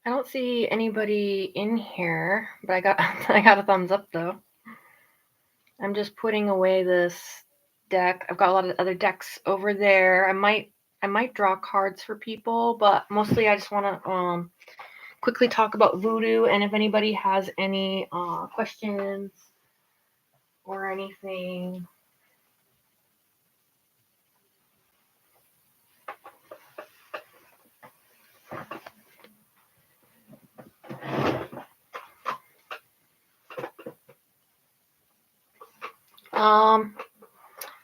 I don't see anybody in here, but I got I got a thumbs up though. I'm just putting away this deck. I've got a lot of other decks over there. I might draw cards for people, but mostly I just want to quickly talk about voodoo, and if anybody has any questions or anything.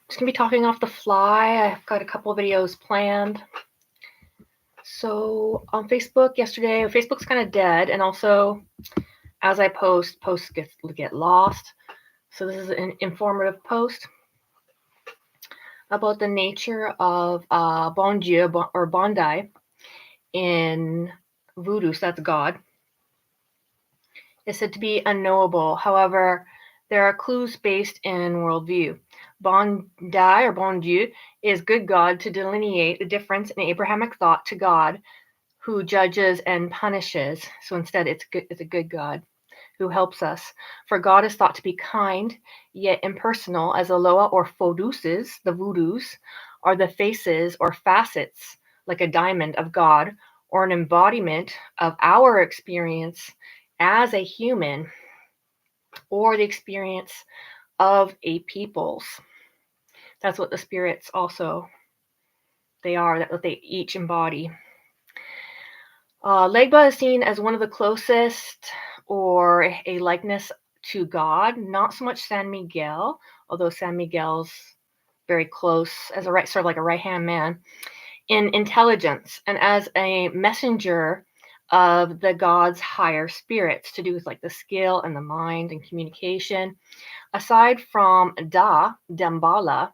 Just gonna be talking off the fly. I've got a couple videos planned. So on Facebook yesterday, Facebook's kind of dead, and also as I posts get lost. So this is an informative post about the nature of Bon Dieu or Bondye in Vodou. So that's God. Is said to be unknowable. However, there are clues based in worldview. Bondye or Bon Dieu is good God to delineate the difference in Abrahamic thought to God who judges and punishes. So instead, it's a good God who helps us. For God is thought to be kind, yet impersonal, as the Loa or Foduses, the Voodoos, are the faces or facets, like a diamond of God, or an embodiment of our experience as a human, or the experience of a people's. That's what the spirits also, they are, that what they each embody. Legba is seen as one of the closest or a likeness to God, not so much San Miguel, although San Miguel's very close as a sort of like a right-hand man in intelligence and as a messenger of the God's higher spirits to do with like the skill and the mind and communication. Aside from Dambala,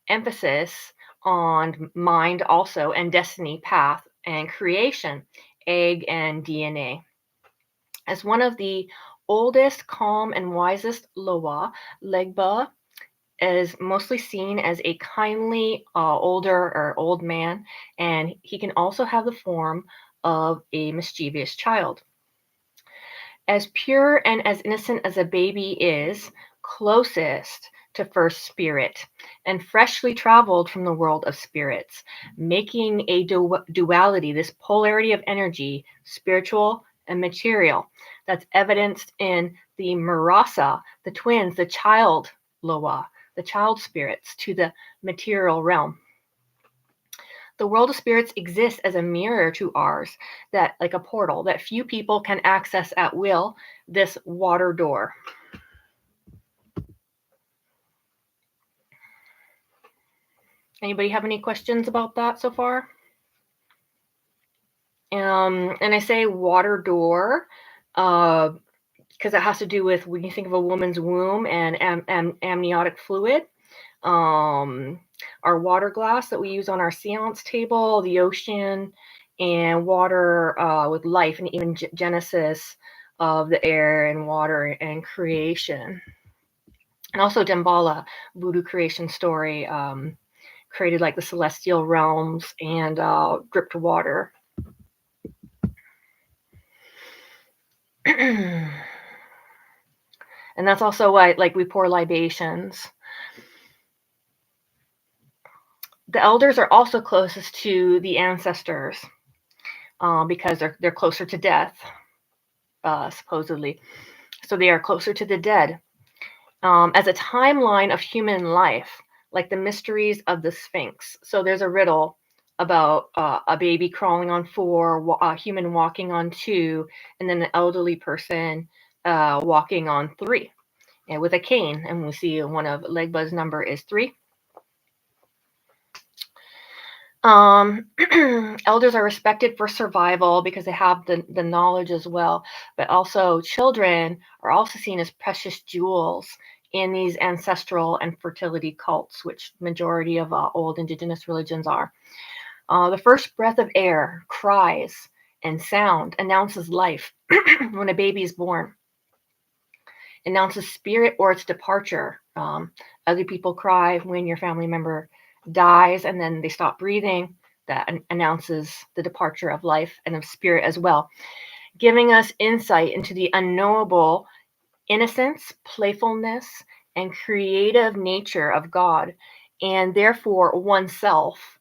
emphasis on mind also, and destiny, path, and creation, egg and DNA. As one of the oldest, calm, and wisest Loa, Legba is mostly seen as a kindly older or old man, and he can also have the form of a mischievous child. As pure and as innocent as a baby is, closest to first spirit, and freshly traveled from the world of spirits, making a duality, this polarity of energy, spiritual and material, that's evidenced in the Marasa, the twins, the child Loa, the child spirits, to the material realm. The world of spirits exists as a mirror to ours, that like a portal that few people can access at will, this water door. Anybody have any questions about that so far? And I say water door because it has to do with when you think of a woman's womb and amniotic fluid. Our water glass that we use on our seance table, the ocean, and water with life, and even genesis of the air and water and creation. And also Dambala, voodoo creation story, created like the celestial realms and dripped water. And that's also why like we pour libations. The elders are also closest to the ancestors because they're closer to death, supposedly. So they are closer to the dead. As a timeline of human life, like the mysteries of the Sphinx. So there's a riddle about a baby crawling on 4, a human walking on 2, and then an elderly person walking on 3, and with a cane. And we see one of Legba's number is 3. Elders are respected for survival because they have the knowledge as well, but also children are also seen as precious jewels in these ancestral and fertility cults, which majority of old indigenous religions are. The first breath of air, cries, and sound announces life when a baby is born. Announces spirit or its departure. Other people cry when your family member dies and then they stop breathing. that announces the departure of life and of spirit as well, giving us insight into the unknowable innocence, playfulness, and creative nature of God, and therefore oneself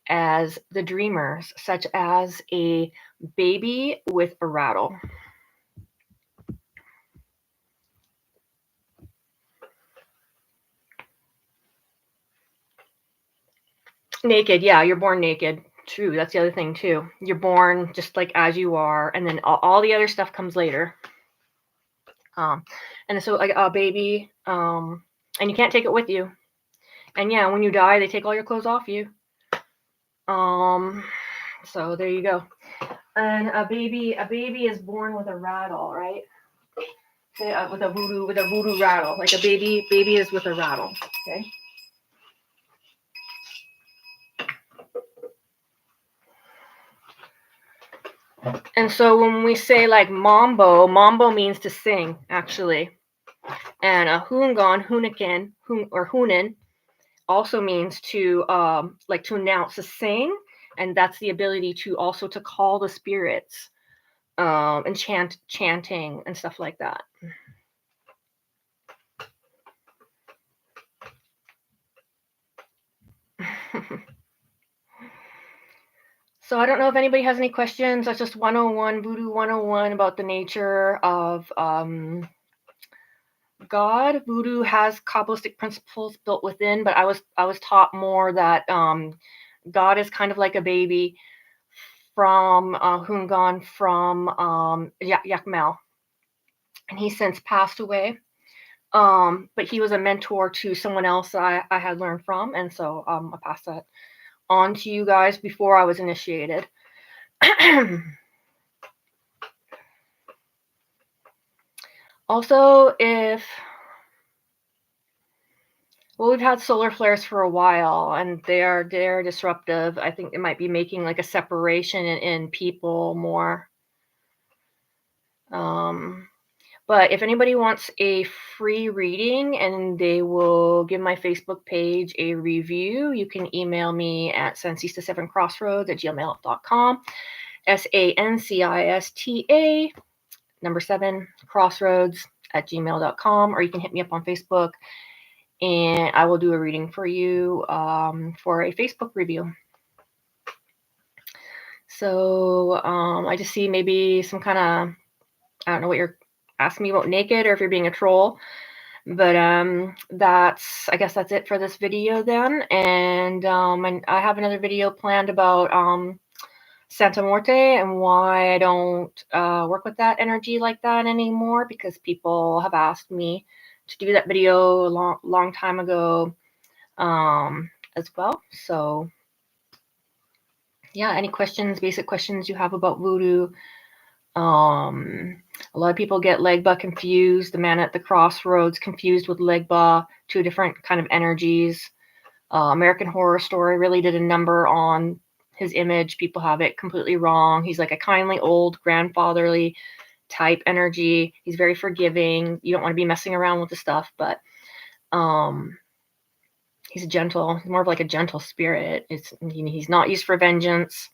as the dreamers, such as a baby with a rattle. Naked, yeah, you're born naked. True, that's the other thing too. You're born just like as you are, and then all the other stuff comes later. And so like a baby, and you can't take it with you. And yeah, when you die, they take all your clothes off you. So there you go. And a baby is born with a rattle, right? With a voodoo rattle. Like a baby is with a rattle. Okay. And so when we say like mambo means to sing, actually. And a hungon, hunikin, or hunin also means to like to announce, to sing, and that's the ability to also to call the spirits, and chanting and stuff like that. So I don't know if anybody has any questions. That's just 101, Voodoo 101, about the nature of God. Voodoo has Kabbalistic principles built within, but I was taught more that God is kind of like a baby from Hungan, from Yakmel, and he's since passed away. But he was a mentor to someone else I had learned from, and so I passed that on to you guys before I was initiated. Also, we've had solar flares for a while, and they're disruptive. I think it might be making like a separation in people more. But if anybody wants a free reading and they will give my Facebook page a review, you can email me at sancista7crossroads@gmail.com. SANCISTA 7 crossroads@gmail.com, or you can hit me up on Facebook and I will do a reading for you for a Facebook review. So I just see maybe some kind of, I don't know what you're asking me about naked, or if you're being a troll, but I guess that's it for this video then. And I have another video planned about Santa Muerte and why I don't work with that energy like that anymore, because people have asked me to do that video a long time ago as well. So yeah, any questions, basic questions you have about voodoo? A lot of people get Legba confused, the man at the crossroads confused with Legba, two different kind of energies. American Horror Story really did a number on his image. People have it completely wrong. He's like a kindly old grandfatherly type energy. He's very forgiving. You don't want to be messing around with the stuff, but he's gentle. He's more of like a gentle spirit. He's not used for vengeance.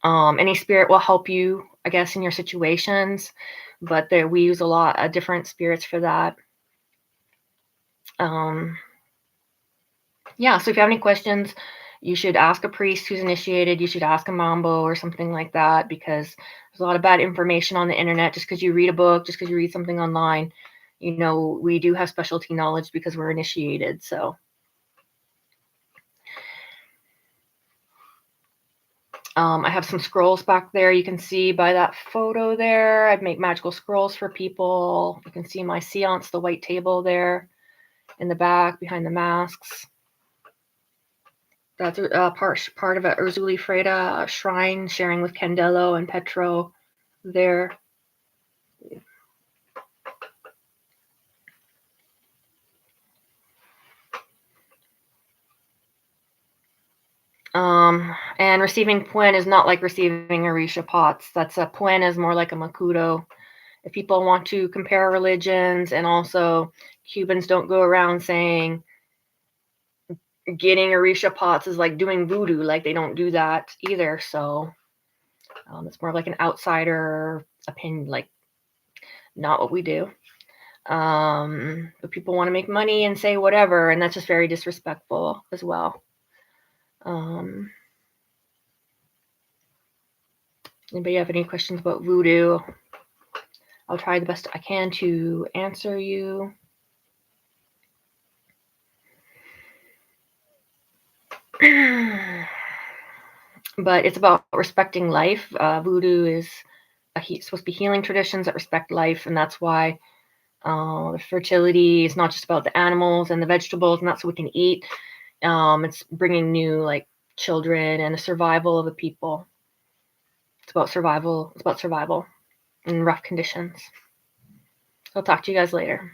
Any spirit will help you, I guess, in your situations, but we use a lot of different spirits for that. Yeah, so if you have any questions, you should ask a priest who's initiated. You should ask a mambo or something like that, because there's a lot of bad information on the internet. Just because you read a book, just because you read something online, we do have specialty knowledge because we're initiated. So I have some scrolls back there. You can see by that photo there, I'd make magical scrolls for people. You can see my seance, the white table there in the back behind the masks. That's part of a Urzuli Freda shrine, sharing with Candelo and Petro there. And receiving Puen is not like receiving Orisha pots. That's a Puen is more like a Makuto. If people want to compare religions, and also Cubans don't go around saying getting Orisha pots is like doing voodoo. Like they don't do that either. So it's more of like an outsider opinion, like not what we do. But people want to make money and say whatever, and that's just very disrespectful as well. Anybody have any questions about voodoo? I'll try the best I can to answer you. But it's about respecting life. Voodoo is supposed to be healing traditions that respect life, and that's why fertility is not just about the animals and the vegetables, and that's what we can eat. It's bringing new like children and the survival of a people. It's about survival. It's about survival in rough conditions. I'll talk to you guys later.